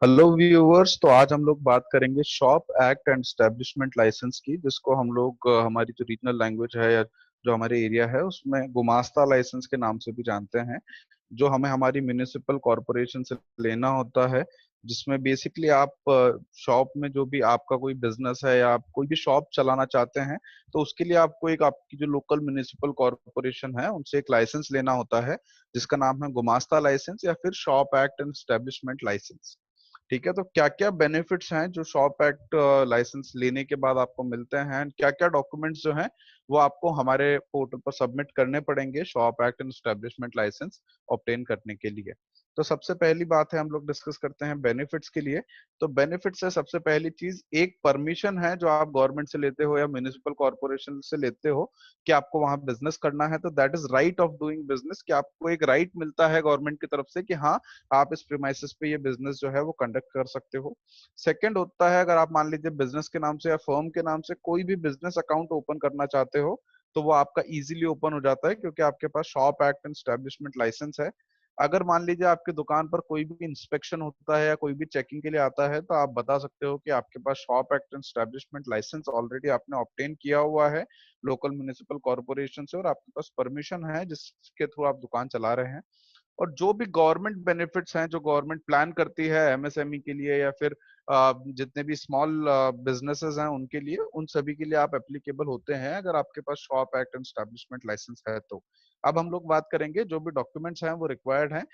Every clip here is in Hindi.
Hello viewers. तो आज हम लोग बात करेंगे shop act and establishment licence की, जिसको हम लोग हमारी जो रीजनल लैंग्वेज है या जो हमारे एरिया है उसमें गुमास्ता लाइसेंस के नाम से भी जानते हैं। जो हमें हमारी म्युनिसिपल कॉरपोरेशन से लेना होता है, जिसमें बेसिकली आप शॉप में जो भी आपका कोई बिजनेस है या आप कोई भी शॉप चलाना चाहते हैं, तो उसके लिए आपको एक आपकी जो लोकल म्युनिसिपल कॉरपोरेशन है उनसे एक लाइसेंस लेना होता है, जिसका नाम है गुमास्ता लाइसेंस या फिर shop act and establishment licence. ठीक है, तो क्या क्या बेनिफिट्स हैं जो शॉप एक्ट लाइसेंस लेने के बाद आपको मिलते हैं, क्या क्या डॉक्यूमेंट्स जो हैं वो आपको हमारे पोर्टल पर सबमिट करने पड़ेंगे shop act and establishment licence obtain करने के लिए। तो सबसे पहली बात है, हम लोग डिस्कस करते हैं बेनिफिट्स के लिए। तो बेनिफिट्स है सबसे पहली चीज, एक परमिशन है जो आप गवर्नमेंट से लेते हो या म्युनिसिपल कॉर्पोरेशन से लेते हो कि आपको वहां बिजनेस करना है, तो that is right of doing business, कि आपको एक राइट मिलता है गवर्नमेंट की तरफ से कि हाँ, आप इस प्रीमाइसेस पे ये बिजनेस जो है वो कंडक्ट कर सकते हो। सेकंड होता है, अगर आप मान लीजिए बिजनेस के नाम से या फर्म के नाम से कोई भी बिजनेस अकाउंट ओपन करना चाहते हो, तो वो आपका इजीली ओपन हो जाता है क्योंकि आपके पास shop act and establishment license है। अगर मान लीजिए आपकी दुकान पर कोई भी इंस्पेक्शन होता है या कोई भी चेकिंग के लिए आता है, तो आप बता सकते हो कि आपके पास shop act and establishment license already आपने ऑब्टेन किया हुआ है लोकल म्युनिसिपल कॉर्पोरेशन से, और आपके पास परमिशन है जिसके थ्रू आप दुकान चला रहे हैं। और जो भी गवर्नमेंट बेनिफिट्स हैं जो गवर्नमेंट प्लान करती है एमएसएमई के लिए या फिर जितने भी स्मॉल बिजनेसेस हैं उनके लिए, उन सभी के लिए आप एप्लीकेबल होते हैं अगर आपके पास shop act and establishment license है तो। अब हम लोग बात करेंगे जो भी डॉक्यूमेंट्स हैं वो रिक्वायर्ड हैं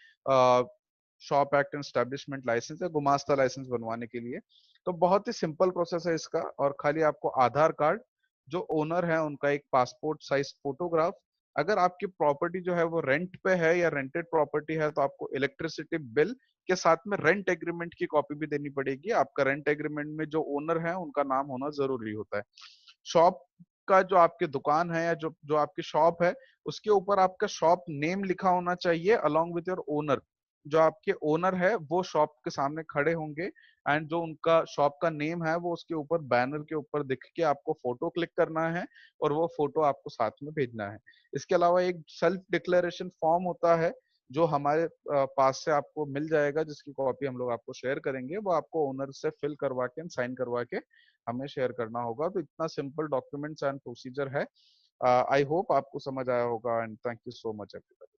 shop act and establishment licence या गुमास्ता लाइसेंस बनवाने के लिए। तो बहुत ही सिंपल प्रोसेस है इसका, और खाली आपको आधार कार्ड, जो ओनर है उनका एक पासपोर्ट साइज फोटोग्राफ, अगर आपकी प्रॉपर्टी जो है वो रेंट पे है या रेंटेड प्रॉपर्टी है तो आपको इलेक्ट्रिसिटी बिल के साथ में रेंट एग्रीमेंट की कॉपी भी देनी पड़ेगी। आपका रेंट एग्रीमेंट में जो ओनर है उनका नाम होना जरूरी होता है। शॉप का जो आपकी दुकान है या जो जो आपकी शॉप है, उसके ऊपर आपका शॉप नेम लिखा होना चाहिए अलोंग विद योर ओनर। जो आपके ओनर है वो शॉप के सामने खड़े होंगे, एंड जो उनका शॉप का नेम है वो उसके ऊपर बैनर के ऊपर दिख के आपको फोटो क्लिक करना है, और वो फोटो आपको साथ में भेजना है। इसके अलावा एक सेल्फ डिक्लेरेशन फॉर्म होता है जो हमारे पास से आपको मिल जाएगा, जिसकी कॉपी हम लोग आपको शेयर करेंगे, वो आपको ओनर से फिल करवा के साइन करवा के हमें शेयर करना होगा। तो इतना सिंपल डॉक्यूमेंट्स एंड प्रोसीजर है। आई होप आपको समझ आया होगा, and thank you so much everyone.